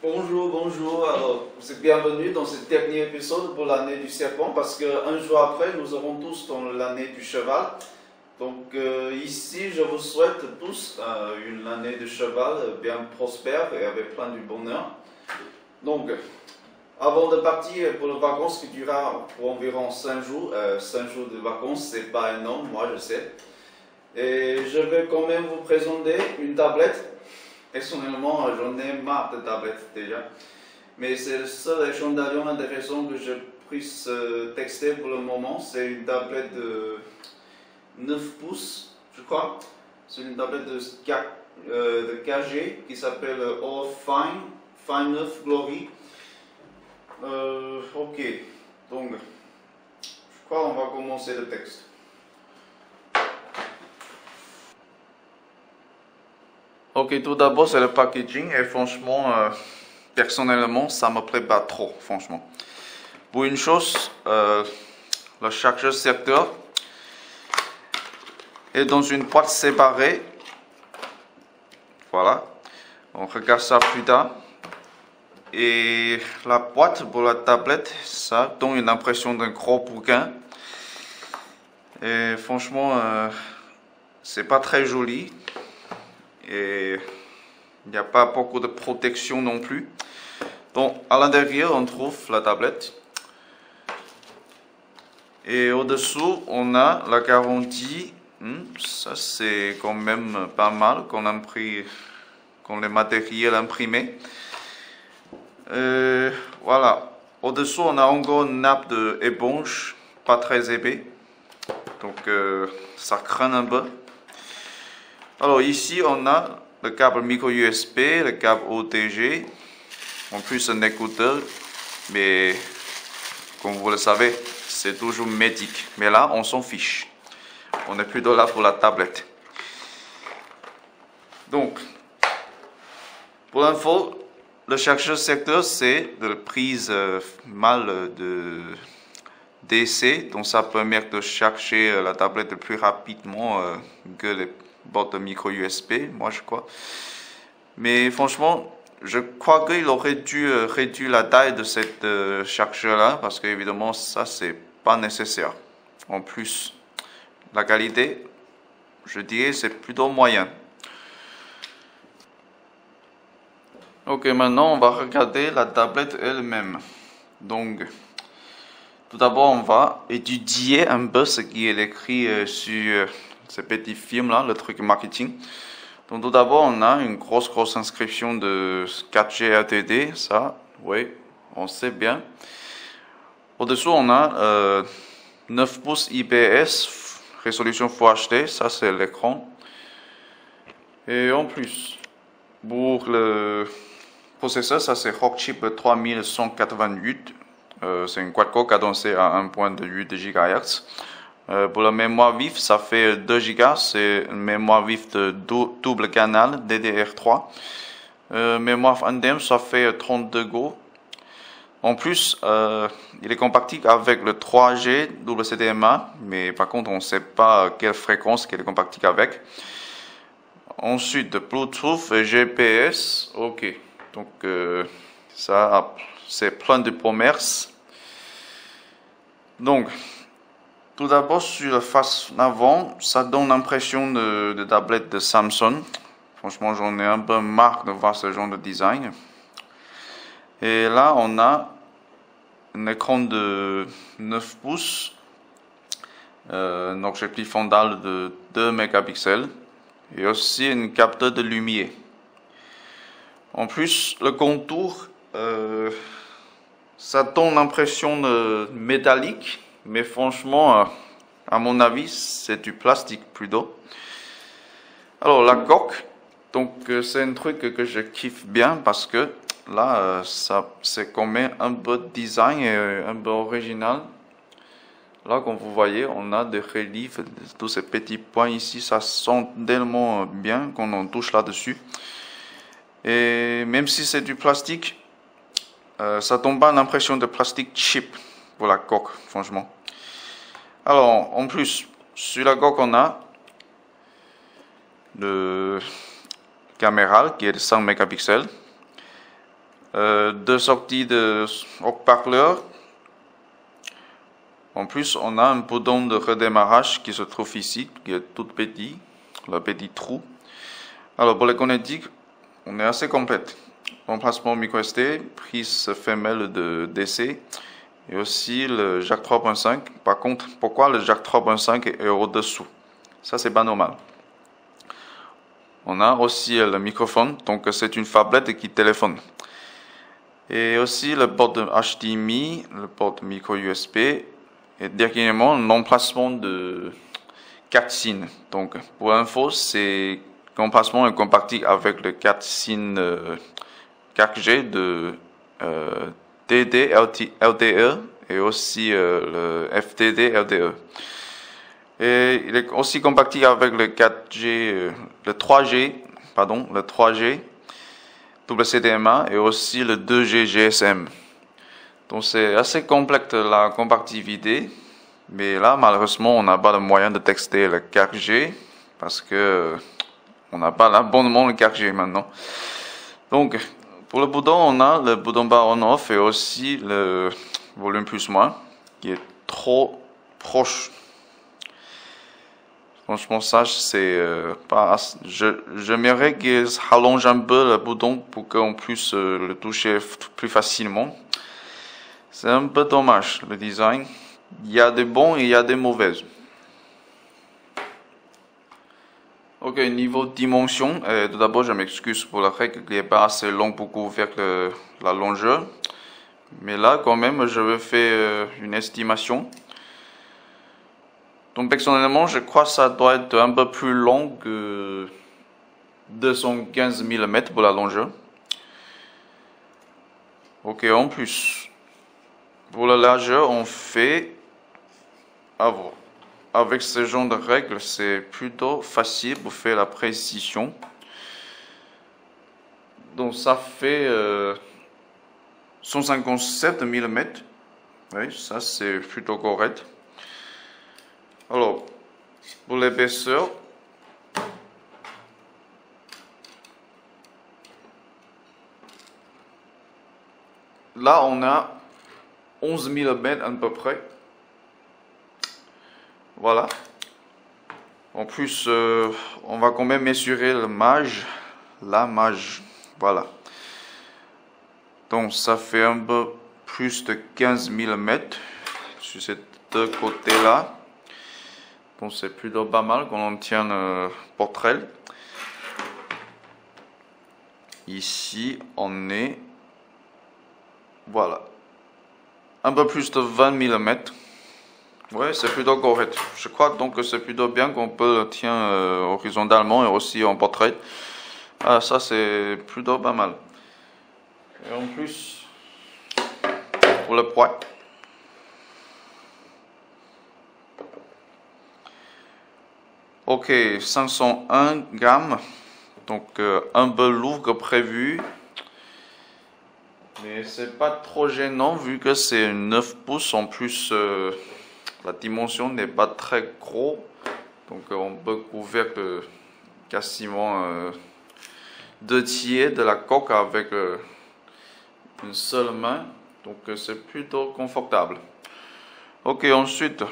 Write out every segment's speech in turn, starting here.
Bonjour, bonjour. Alors, vous êtes bienvenue dans ce dernier épisode pour l'année du serpent parce qu'un jour après, nous aurons tous dans l'année du cheval. Donc ici, je vous souhaite tous une année de cheval bien prospère et avec plein de bonheur. Donc, avant de partir pour les vacances qui durera pour environ 5 jours, 5 jours de vacances, c'est pas énorme, moi je sais. Et je vais quand même vous présenter une tablette. Personnellement, j'en ai marre de tablettes déjà. Mais c'est le seul échantillon intéressant que je puisse tester pour le moment. C'est une tablette de 9 pouces, je crois. C'est une tablette de KG qui s'appelle All Fine 9 Glory. Ok, donc je crois qu'on va commencer le texte. Ok, tout d'abord c'est le packaging et franchement, personnellement, ça me plaît pas trop, franchement. Pour une chose, le chargeur secteur est dans une boîte séparée. Voilà, on regarde ça plus tard. Et la boîte pour la tablette, ça donne une impression d'un gros bouquin. Et franchement, c'est pas très joli. Et il n'y a pas beaucoup de protection non plus. Donc à l'intérieur on trouve la tablette et au-dessous on a la garantie. Ça c'est quand même pas mal qu'on a pris, qu'on les matériels imprimés. Voilà, au-dessous on a encore une nappe de éponge, pas très épais, donc ça craint un peu. Alors ici on a le câble micro USB, le câble OTG, en plus un écouteur, mais comme vous le savez, c'est toujours médic. Mais là on s'en fiche, on est plutôt là pour la tablette. Donc, pour l'info, le chargeur secteur c'est de la prise mal de DC, donc ça permet de charger la tablette plus rapidement que les bords de micro USB, moi je crois. Mais franchement, je crois qu'il aurait dû réduire la taille de cette chargeur là, parce que évidemment ça c'est pas nécessaire. En plus, la qualité, je dirais c'est plutôt moyen. Ok, maintenant on va regarder la tablette elle-même. Donc, tout d'abord on va étudier un peu ce qui est écrit sur ce petit film là, le truc marketing. Donc tout d'abord on a une grosse inscription de 4G LTD, ça, oui, on sait bien. Au-dessous on a 9 pouces IPS, résolution Full HD, ça c'est l'écran. Et en plus, pour le processeur, ça c'est Rockchip 3188, c'est une quad-core cadencée à 1.8 GHz. Pour la mémoire vive, ça fait 2 Go, c'est une mémoire vive de double canal DDR3. Mémoire NVMe, ça fait 32 Go. En plus, il est compatible avec le 3G WCDMA, mais par contre, on ne sait pas quelle fréquence qu'il est compatible avec. Ensuite, Bluetooth et GPS, ok. Donc, ça, c'est plein de promesses. Donc, tout d'abord, sur la face avant, ça donne l'impression de tablette de Samsung. Franchement, j'en ai un peu marre de voir ce genre de design. Et là, on a un écran de 9 pouces, un objectif frontal de 2 mégapixels et aussi un capteur de lumière. En plus, le contour, ça donne l'impression de métallique. Mais franchement, à mon avis, c'est du plastique plutôt. Alors la coque, donc c'est un truc que je kiffe bien parce que là, ça c'est quand même un peu de design et un peu original. Là, comme vous voyez, on a des reliefs, tous ces petits points ici, ça sent tellement bien quand on touche là-dessus. Et même si c'est du plastique, ça donne pas l'impression de plastique cheap pour la coque, franchement. Alors, en plus, sur la coque, on a le caméra qui est de 100 mégapixels. deux sorties de haut-parleur. En plus, on a un bouton de redémarrage qui se trouve ici, qui est tout petit, le petit trou. Alors pour les connectiques, on est assez complète. Remplacement micro-SD, prise femelle de DC et aussi le jack 3.5. Par contre, pourquoi le jack 3.5 est au-dessous? Ça, c'est pas normal. On a aussi le microphone, donc c'est une phablette qui téléphone. Et aussi le port HDMI, le port micro USB et dernièrement l'emplacement de carte SIM. Donc pour info, c'est l'emplacement est compatible avec le carte SIM 4G de DD LTE et aussi le FDD LTE. Et il est aussi compatible avec le 4G, le 3G WCDMA et aussi le 2G GSM. Donc c'est assez complexe la compatibilité, mais là malheureusement on n'a pas le moyen de texter le 4G parce que on n'a pas l'abonnement le 4G maintenant. Donc pour le bouton on a le bouton bar on off et aussi le volume plus moins qui est trop proche. Franchement ça c'est pas. J'aimerais qu'ils rallongent un peu le bouton pour qu'on puisse le toucher plus facilement. C'est un peu dommage le design. Il y a des bons et il y a des mauvaises. Ok, niveau dimension, tout d'abord je m'excuse pour la règle qui n'est pas assez longue pour couvrir la longueur. Mais là quand même je vais faire une estimation. Donc personnellement je crois que ça doit être un peu plus long que 215 mm pour la longueur. Ok, en plus. Pour la largeur, on fait avec ce genre de règles, c'est plutôt facile pour faire la précision. Donc ça fait 157 mm. Oui, ça c'est plutôt correct. Alors, pour l'épaisseur, là on a 11 mm à peu près. Voilà. En plus, on va quand même mesurer la mage. Voilà. Donc ça fait un peu plus de 15 mm sur ces deux côtés-là. Donc c'est plutôt pas mal qu'on obtienne le portrait. Ici, on est... Voilà. Un peu plus de 20 mm. Ouais, c'est plutôt correct. Je crois donc que c'est plutôt bien qu'on peut le tenir horizontalement et aussi en portrait. Ah, ça c'est plutôt pas mal. Et en plus, pour le poids. Ok, 501 grammes. Donc un peu lourd que prévu. Mais c'est pas trop gênant vu que c'est 9 pouces. En plus, la dimension n'est pas très gros. Donc on peut couvrir quasiment 2/3 de la coque avec une seule main. Donc c'est plutôt confortable. Ok, ensuite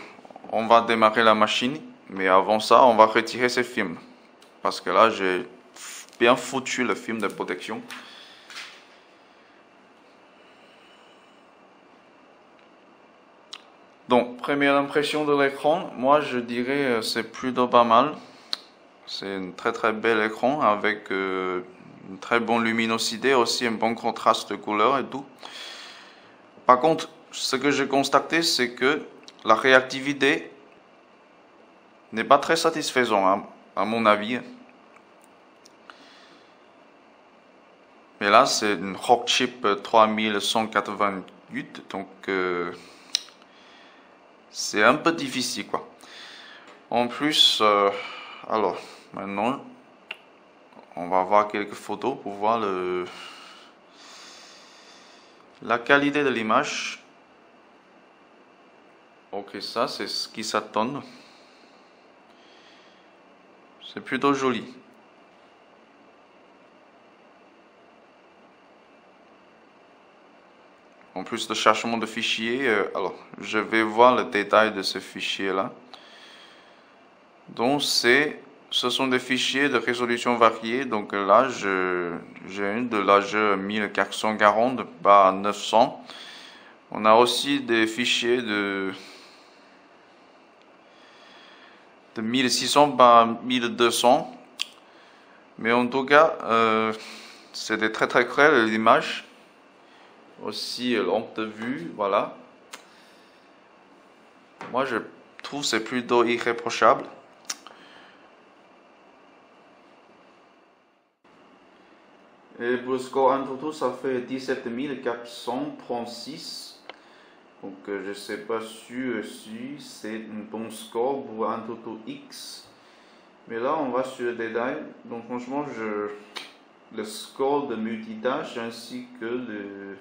on va démarrer la machine. Mais avant ça, on va retirer ces films. Parce que là, j'ai bien foutu le film de protection. Donc, première impression de l'écran, moi je dirais c'est plutôt pas mal. C'est un très bel écran avec une très bonne luminosité, aussi un bon contraste de couleurs et tout. Par contre, ce que j'ai constaté, c'est que la réactivité n'est pas très satisfaisante à mon avis. Mais là, c'est une Rockchip 3188, donc c'est un peu difficile quoi. En plus, alors maintenant, on va voir quelques photos pour voir la qualité de l'image. Ok, ça c'est ce qui s'attend. C'est plutôt joli. En plus de chargement de fichiers, alors je vais voir le détail de ce fichier là. Donc ce sont des fichiers de résolution variée. Donc là j'ai une de largeur 1440 par 900. On a aussi des fichiers de 1600 par 1200. Mais en tout cas, c'était très clair l'image. Aussi longue de vue, voilà. Moi je trouve c'est plutôt irréprochable. Et pour le score AnTuTu, ça fait 17 436. Donc je ne sais pas sûr si c'est un bon score pour AnTuTu X. Mais là on va sur le détail. Donc franchement, le score de multitâche ainsi que le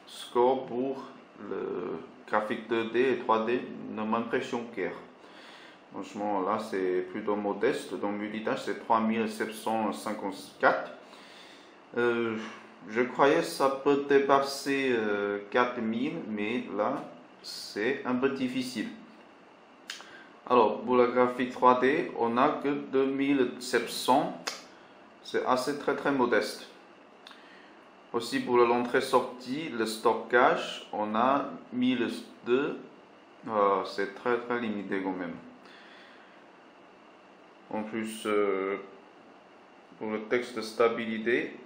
score pour le graphique 2D et 3D ne m'impressionne guère. Franchement là c'est plutôt modeste. Donc multitâche c'est 3754. Je croyais que ça peut dépasser 4000, mais là c'est un peu difficile. Alors pour le graphique 3D, on n'a que 2700. C'est assez très modeste. Aussi pour l'entrée-sortie, le stockage, on a 1002. C'est très limité quand même. En plus, pour le texte de stabilité,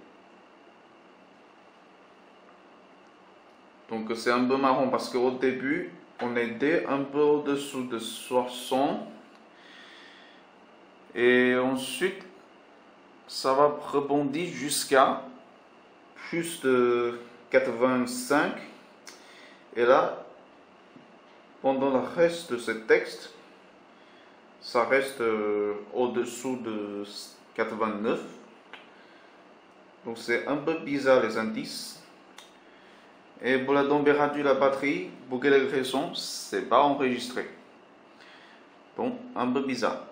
donc c'est un peu marrant parce qu'au début, on était un peu au-dessous de 60. Et ensuite, ça va rebondir jusqu'à plus de 85. Et là, pendant le reste de ce texte, ça reste au-dessous de 89. Donc c'est un peu bizarre les indices. Et pour la température de la batterie, pour quelle raison, c'est pas enregistré. Bon, un peu bizarre.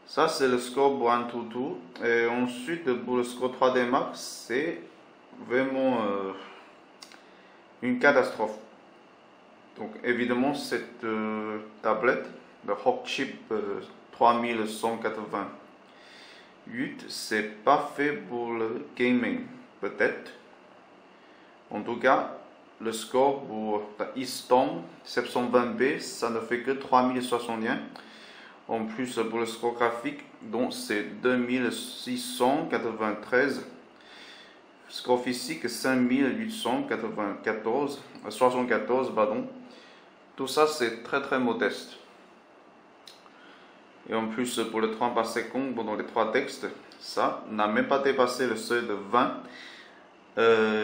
Ça c'est le score pour AnTuTu. Et ensuite pour le score 3D Max, c'est vraiment une catastrophe. Donc évidemment cette tablette, le Rockchip 3188, c'est pas fait pour le gaming, peut-être. En tout cas, le score pour la Easton 720B, ça ne fait que 3061. En plus, pour le score graphique, donc c'est 2693. Score physique 5874, pardon. Tout ça c'est très modeste. Et en plus pour le 30 par seconde pendant les 3 textes, ça n'a même pas dépassé le seuil de 20.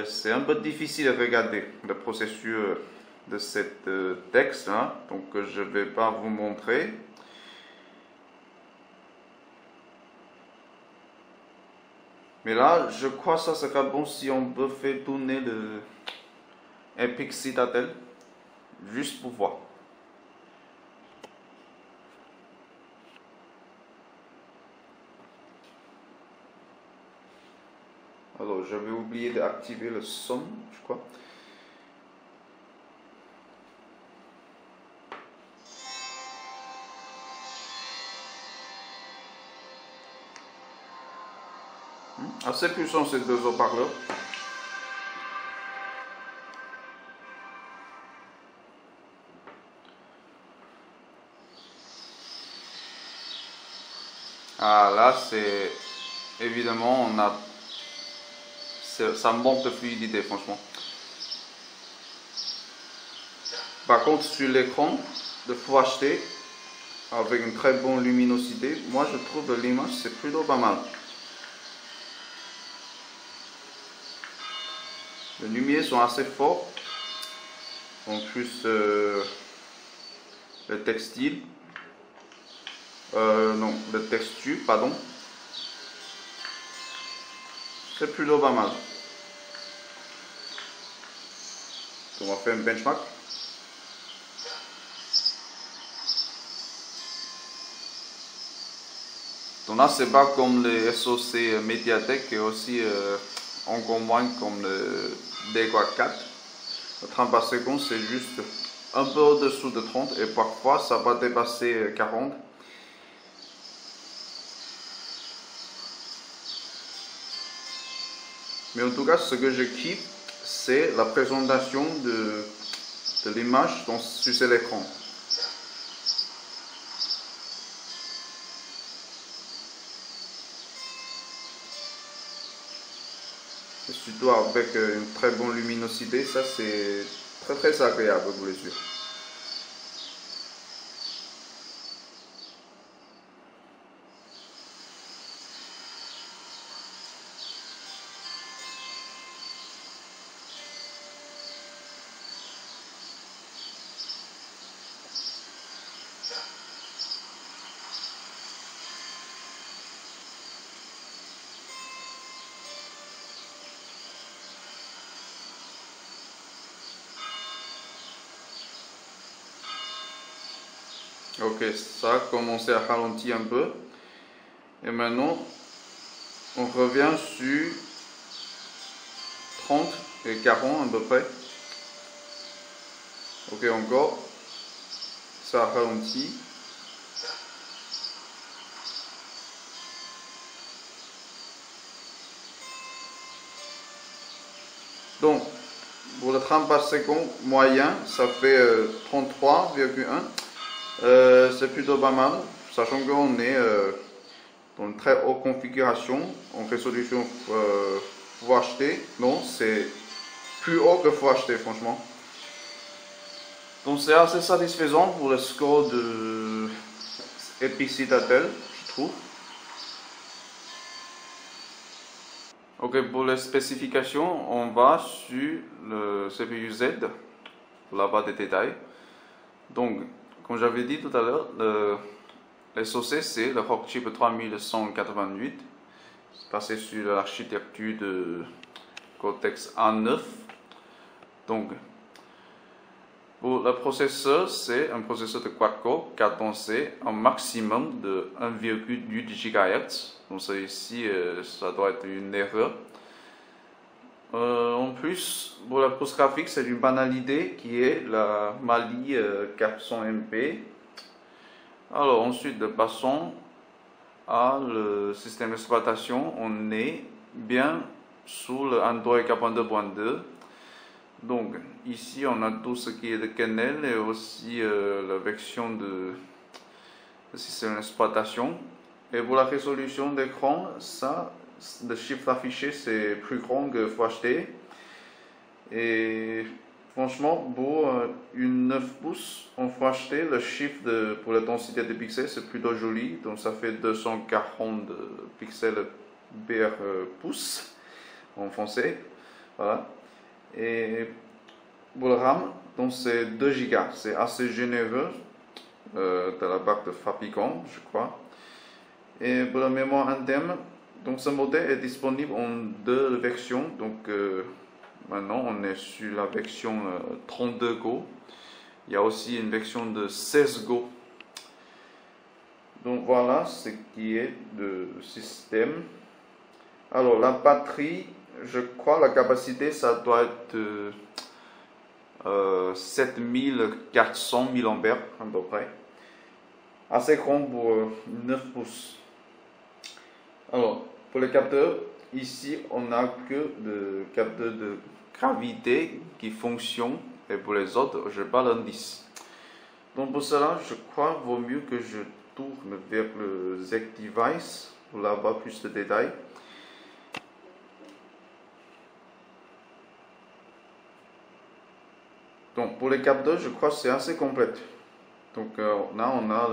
C'est un peu difficile à regarder le processus de cet texte, hein. Donc je ne vais pas vous montrer. Mais là, je crois que ça sera bon si on peut faire tourner le Epic Citadel, juste pour voir. Alors, j'avais oublié d'activer le son, je crois. Assez puissant ces deux haut-parleurs. Ah là c'est évidemment ça manque de fluidité franchement. Par contre sur l'écran de Full HD avec une très bonne luminosité, moi je trouve que l'image c'est plutôt pas mal. Les lumières sont assez fortes. En plus le textile. Non, le texture, pardon. C'est plutôt pas mal. On va faire un benchmark. Donc là, c'est pas comme les SoC Mediatek et aussi encore moins comme le D4. Le 30 par seconde, c'est juste un peu au-dessous de 30 et parfois ça va dépasser 40. Mais en tout cas, ce que je kiffe, c'est la présentation de l'image sur l'écran. Et surtout avec une très bonne luminosité, ça c'est très agréable pour les yeux. Ok, ça a commencé à ralentir un peu. Et maintenant, on revient sur 30 et 40 à peu près. Ok, encore. Ça a ralenti. Donc, pour le 30 par seconde moyen, ça fait 33,1. C'est plutôt pas mal, sachant qu'on est dans une très haute configuration en résolution Full HD. Non, c'est plus haut que Full HD, franchement. Donc, c'est assez satisfaisant pour le score de Epic Citadel, je trouve. Ok, pour les spécifications, on va sur le CPU Z, pour la barre des détails. Donc, comme j'avais dit tout à l'heure, le SoC c'est le Rockchip 3188, basé sur l'architecture de Cortex A9. Donc, pour le processeur, c'est un processeur de quad-core cadencé un maximum de 1,8 GHz. Donc, ça ici, ça doit être une erreur. En plus, pour la puce graphique, c'est une banalité qui est la Mali 400MP. Alors ensuite, passons à le système d'exploitation. On est bien sous le Android 4.2.2. Donc ici, on a tout ce qui est de kernel et aussi la version de système d'exploitation. Et pour la résolution d'écran, ça, le chiffre affiché c'est plus grand que Full HD. Et franchement, pour une 9 pouces en Full HD, le chiffre pour la densité de pixels c'est plutôt joli. Donc ça fait 240 pixels par pouce en français. Voilà. Et pour le RAM, donc c'est 2 Go. C'est assez généreux de la part de fabricant, je crois. Et pour la mémoire interne, donc ce modèle est disponible en deux versions. Donc maintenant on est sur la version 32 Go. Il y a aussi une version de 16 Go. Donc voilà ce qui est de système. Alors la batterie, je crois la capacité ça doit être 7400 mAh à peu près. Assez grand pour 9 pouces. Alors, pour les capteurs, ici, on n'a que le capteur de gravité qui fonctionne et pour les autres, je n'ai pas l'indice. Donc pour cela, je crois qu'il vaut mieux que je tourne vers le ZEC Device pour avoir plus de détails. Donc pour les capteurs, je crois que c'est assez complet. Donc là, on a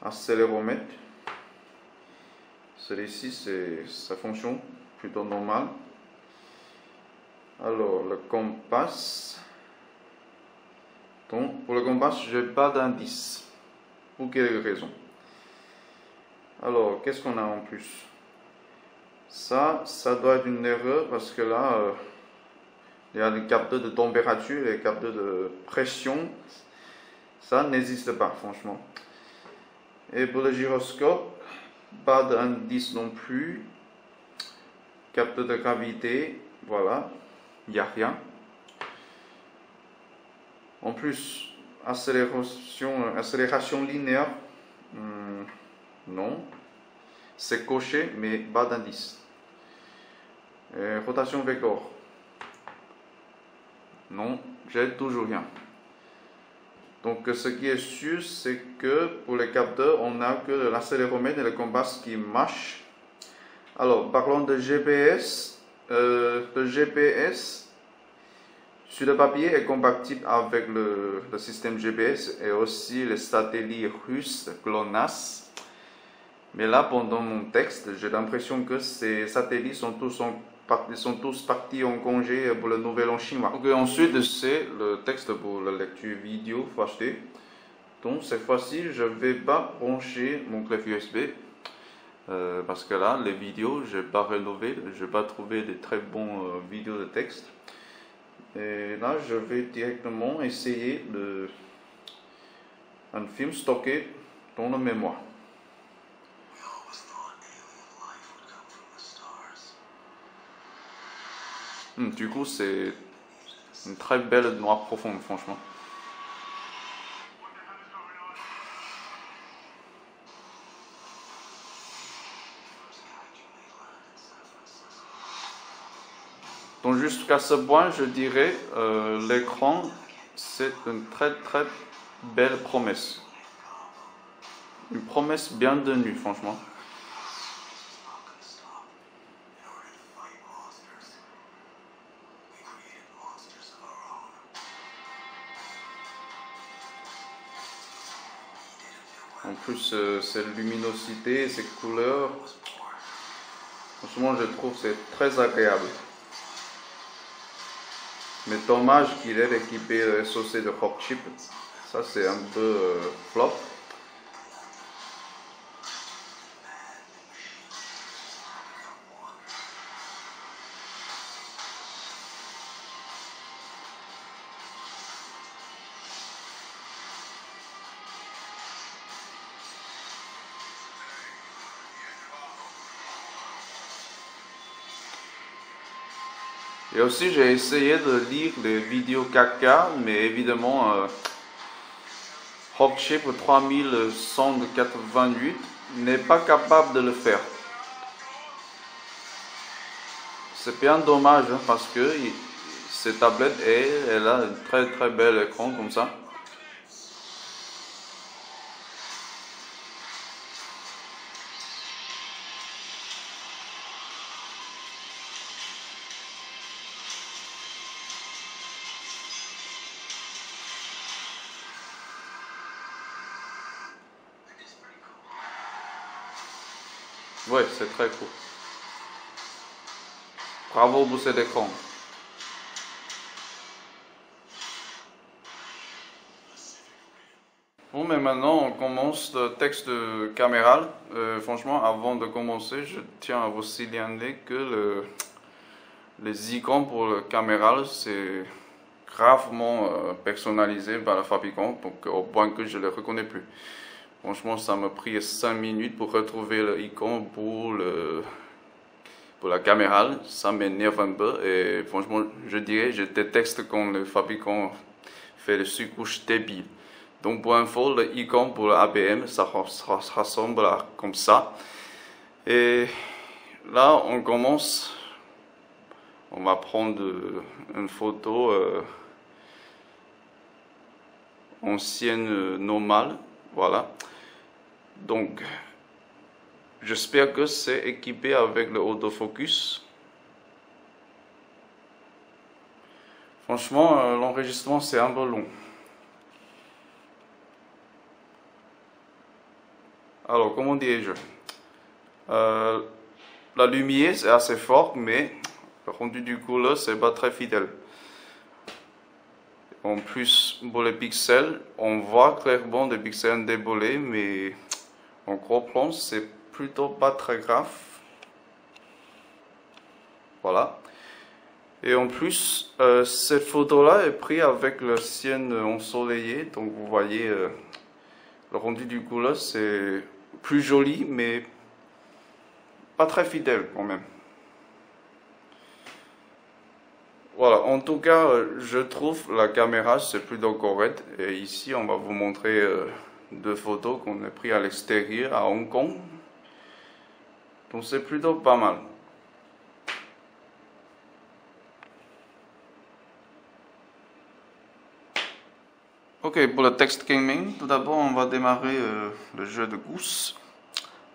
l'accéléromètre. Celui-ci, ça fonctionne plutôt normal. Alors, le compas. Donc, pour le compas, je n'ai pas d'indice. Pour quelle raison? Alors, qu'est-ce qu'on a en plus? Ça doit être une erreur parce que là, il y a les capteurs de température et les capteurs de pression. Ça n'existe pas, franchement. Et pour le gyroscope, pas d'indice non plus. Capteur de gravité, voilà, il n'y a rien. En plus, accélération linéaire, non. C'est coché, mais pas d'indice. Rotation vector, non, j'ai toujours rien. Donc ce qui est sûr, c'est que pour les capteurs, on n'a que l'accéléromètre et le compas qui marchent. Alors, parlons de GPS. Le GPS sur le papier est compatible avec le système GPS et aussi les satellites russes GLONASS. Mais là, pendant mon texte, j'ai l'impression que ces satellites sont tous partis en congé pour le nouvel an chinois. Donc, ensuite, c'est le texte pour la lecture vidéo HD. Donc, cette fois-ci, je ne vais pas brancher mon clé USB. Parce que là, les vidéos, je n'ai pas rénové, je n'ai pas trouvé de très bons vidéos de texte. Et là, je vais directement essayer un film stocké dans la mémoire. Du coup, c'est une très belle noire profonde, franchement. Donc jusqu'à ce point, je dirais, l'écran, c'est une très très belle promesse. Une promesse bien tenue, franchement. En plus, cette luminosité, ces couleurs, franchement, je trouve que c'est très agréable. Mais dommage qu'il ait équipé le SoC de Rockchip. Ça, c'est un peu flop. Et aussi, j'ai essayé de lire les vidéos 4K, mais évidemment, Rockchip 3188 n'est pas capable de le faire. C'est bien dommage, hein, parce que cette tablette, elle a un très très bel écran comme ça. Ouais, c'est très cool. Bravo pour cet écran. Bon, mais maintenant on commence le texte de caméral. Franchement, avant de commencer, je tiens à vous signaler que les icônes pour le caméral, c'est gravement personnalisé par le fabricant, donc au point que je ne le reconnais plus. Franchement, ça m'a pris 5 minutes pour retrouver l'icône pour la caméra. Ça m'énerve un peu et franchement, je dirais, je déteste quand le fabricant fait des surcouches débiles. Donc pour info, l'icône pour l'ABM, ça ressemble à comme ça. Et là, on commence. On va prendre une photo ancienne normale. Voilà. Donc, j'espère que c'est équipé avec le autofocus. Franchement, l'enregistrement c'est un peu long. Alors, comment dirais-je, la lumière c'est assez fort, mais le rendu du couleur c'est pas très fidèle. En plus, pour les pixels, on voit clairement des pixels déboulés, mais en gros plan, c'est plutôt pas très grave. Voilà. Et en plus, cette photo-là est prise avec le ciel ensoleillé, donc vous voyez, le rendu du couleur, c'est plus joli, mais pas très fidèle quand même. Voilà, en tout cas, je trouve la caméra c'est plutôt correct. Et ici, on va vous montrer deux photos qu'on a prises à l'extérieur, à Hong Kong. Donc c'est plutôt pas mal. Ok, pour le text gaming, tout d'abord on va démarrer le jeu de Goose,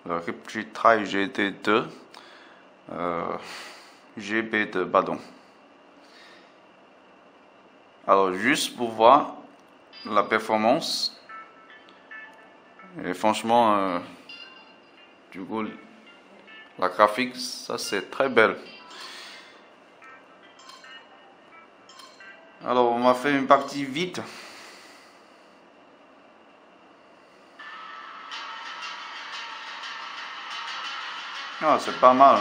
le Riptide GT2, GB2, pardon. Alors juste pour voir la performance, et franchement, du coup, la graphique, ça c'est très belle. Alors on va faire une partie vite. Ah, c'est pas mal.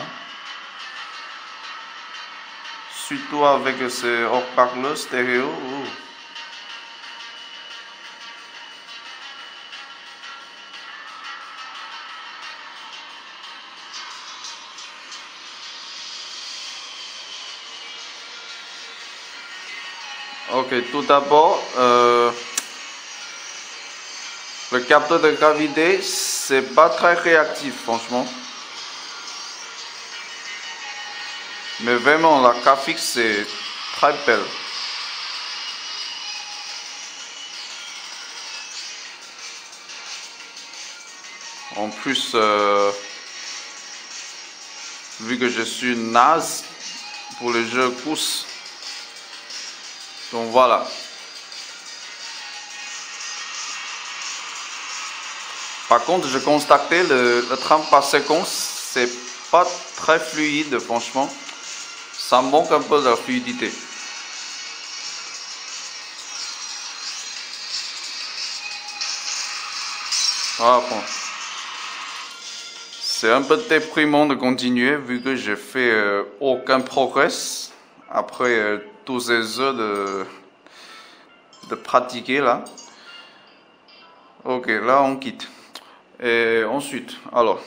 Surtout avec ces haut-parleurs stéréo. Ok, tout d'abord, le capteur de gravité, c'est pas très réactif, franchement. Mais vraiment, la graphique, c'est très belle. En plus, vu que je suis naze pour les jeux pouces, donc voilà. Par contre, je constatais le 30 par seconde, c'est pas très fluide, franchement. Ça manque un peu de la fluidité. Voilà, bon. C'est un peu déprimant de continuer vu que j'ai fait aucun progrès après tous ces heures de pratiquer là. Ok, là on quitte. Et ensuite, alors,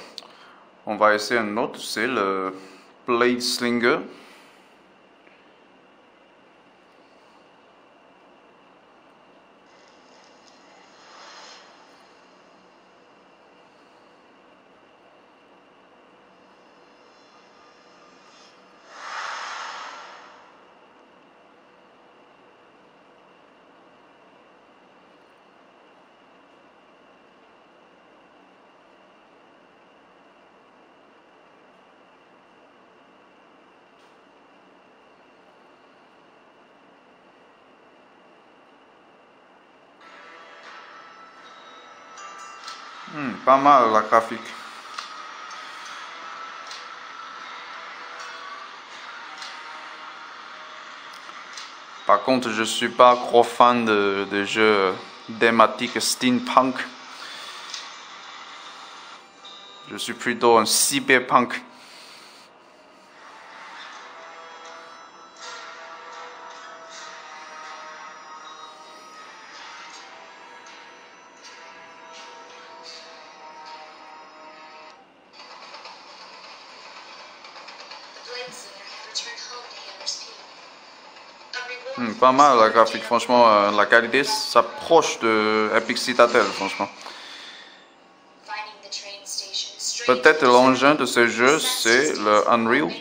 on va essayer un autre, c'est le Blade Slinger. Pas mal la graphique. Par contre, je suis pas gros fan de jeux thématiques steampunk. Je suis plutôt un cyberpunk. Pas mal la graphique, franchement, la qualité s'approche de Epic Citadel, franchement. Peut-être l'engin de ce jeu, c'est le Unreal.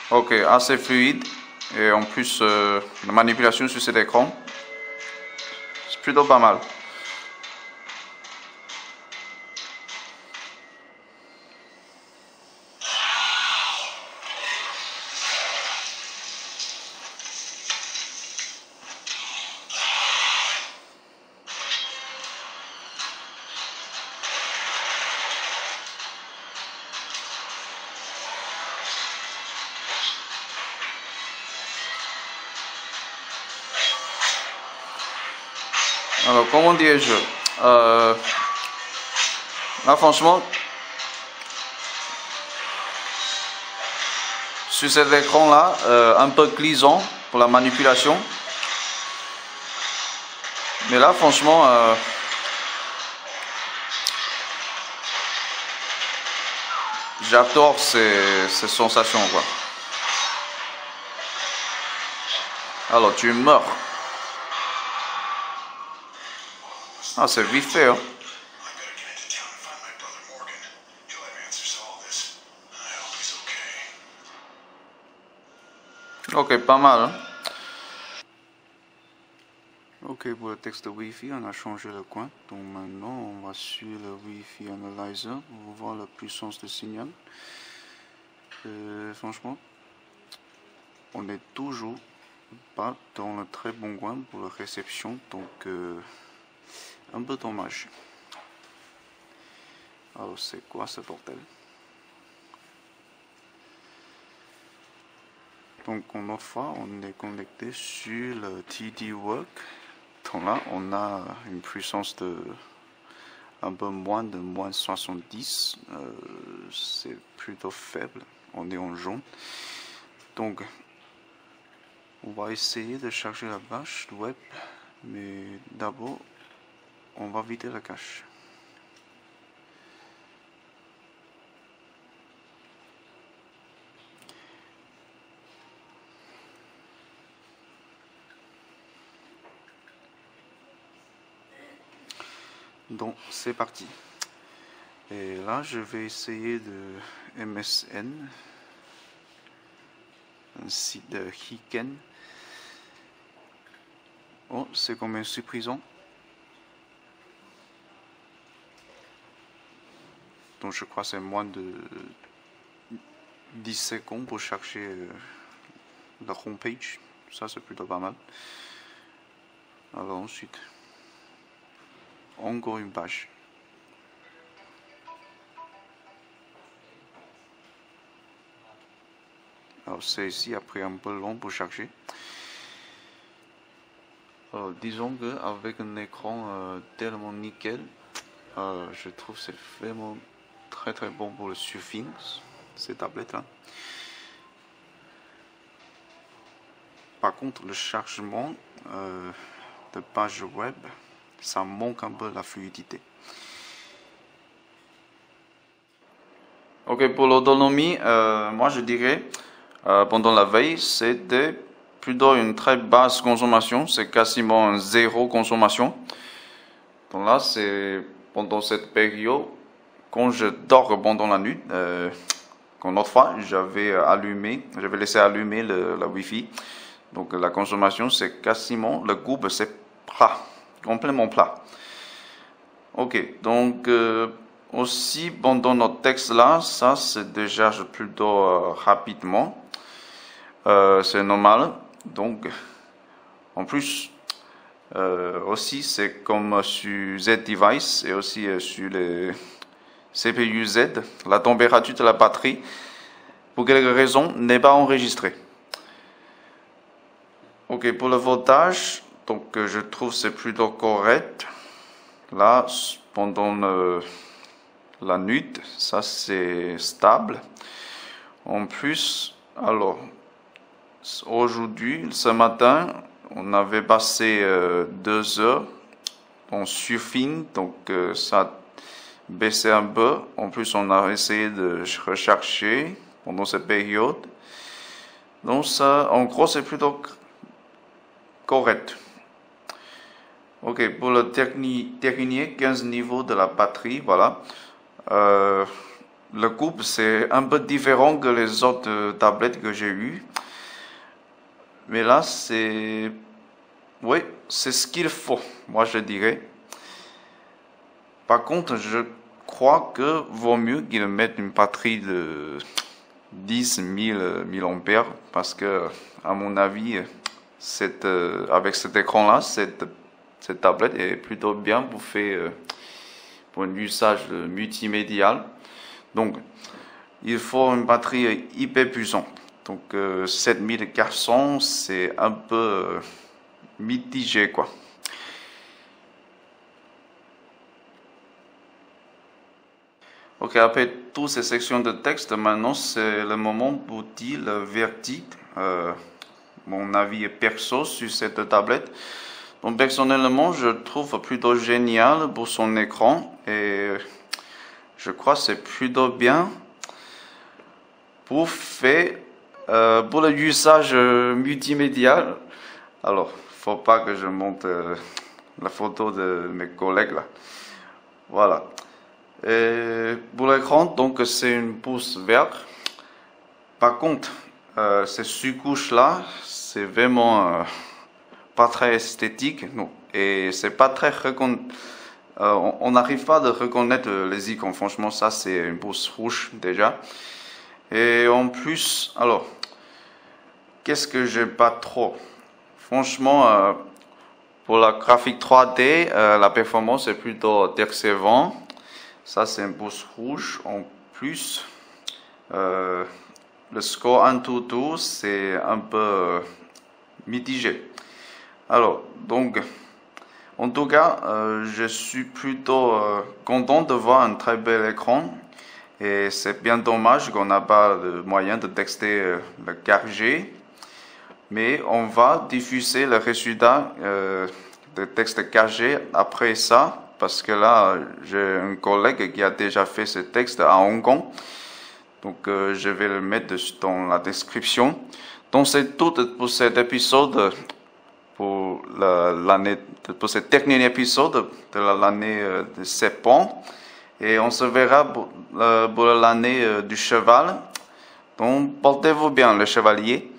Ok, assez fluide. Et en plus, la manipulation sur cet écran, c'est plutôt pas mal. Alors, comment dirais-je, là, franchement, sur cet écran-là, un peu glisant pour la manipulation. Mais là, franchement, j'adore ces sensations, quoi. Alors, tu meurs. Ah, c'est vite fait, hein. Ok, pas mal, hein. Ok, pour le texte Wi-Fi, on a changé le coin. Donc maintenant, on va suivre le Wi-Fi Analyzer pour voir la puissance du signal. Franchement, on n'est toujours pas dans le très bon coin pour la réception, donc un peu dommage. Alors, c'est quoi ce bordel? Donc, une autre fois, on est connecté sur le TD Work. Donc là, on a une puissance de un peu moins de moins 70. C'est plutôt faible. On est en jaune. Donc, on va essayer de charger la bâche web. Mais d'abord, on va vider la cache. Donc c'est parti. Et là je vais essayer de MSN, un site de Hiken. Oh, c'est quand même surprisant. Donc je crois que c'est moins de 10 secondes pour chercher la homepage. Ça c'est plutôt pas mal. Alors ensuite, encore une page. Alors c'est ici après un peu long pour chercher. Alors, disons qu'avec un écran tellement nickel, je trouve que c'est vraiment très bon pour le surfing, ces tablettes là. Par contre, le chargement de page web, ça manque un peu la fluidité. Ok, pour l'autonomie, moi je dirais, pendant la veille, c'était plutôt une très basse consommation, c'est quasiment un zéro consommation. Donc là, c'est pendant cette période, quand je dors pendant la nuit, quand l'autre fois, j'avais laissé allumer la Wi-Fi. Donc la consommation, c'est quasiment, le groupe, c'est plat, complètement plat. Ok, donc aussi pendant notre texte là, ça c'est déjà plutôt rapidement. C'est normal. Donc en plus, aussi c'est comme sur Z-Device et aussi sur les CPU Z, la température de la batterie, pour quelque raison, n'est pas enregistrée. Ok, pour le voltage, donc je trouve c'est plutôt correct. Là, pendant la nuit, ça c'est stable. En plus, alors, aujourd'hui, ce matin, on avait passé 2 heures en surfing, donc ça a baissé un peu. En plus, on a essayé de rechercher pendant cette période. Donc ça, en gros, c'est plutôt correct. Ok, pour le dernier 15 niveaux de la batterie, voilà. Le couple, c'est un peu différent que les autres tablettes que j'ai eues. Mais là, c'est... Oui, c'est ce qu'il faut, moi je dirais. Par contre, je crois que vaut mieux qu'ils mettent une batterie de 10 000 mAh parce que, à mon avis, avec cet écran-là, cette tablette est plutôt bien pour un usage multimédial. Donc, il faut une batterie hyper puissante. Donc, 7400, c'est un peu mitigé, quoi. Ok, après toutes ces sections de texte, maintenant c'est le moment pour dire le verdict, mon avis perso sur cette tablette. Donc personnellement, je trouve plutôt génial pour son écran et je crois que c'est plutôt bien. pour le usage multimédia. Alors, faut pas que je monte la photo de mes collègues là. Voilà. Et pour l'écran, donc c'est une pouce verte. Par contre, ces sous-couches là, c'est vraiment pas très esthétique, non. Et c'est pas très on n'arrive pas à reconnaître les icônes. Franchement, ça c'est une pouce rouge déjà. Et en plus, alors, qu'est-ce que j'aime pas trop? Franchement, pour la graphique 3D, la performance est plutôt décevante. Ça, c'est un pouce rouge. En plus, le score Antutu, c'est un peu mitigé. Alors, donc, en tout cas, je suis plutôt content de voir un très bel écran. Et c'est bien dommage qu'on n'a pas de moyen de texter le 4G. Mais on va diffuser le résultat de texte 4G après ça. Parce que là, j'ai un collègue qui a déjà fait ce texte à Hong Kong. Donc, je vais le mettre dans la description. Donc, c'est tout pour cet épisode, pour ce dernier épisode de l'année de septembre. Et on se verra pour l'année du cheval. Donc, portez-vous bien, le chevalier.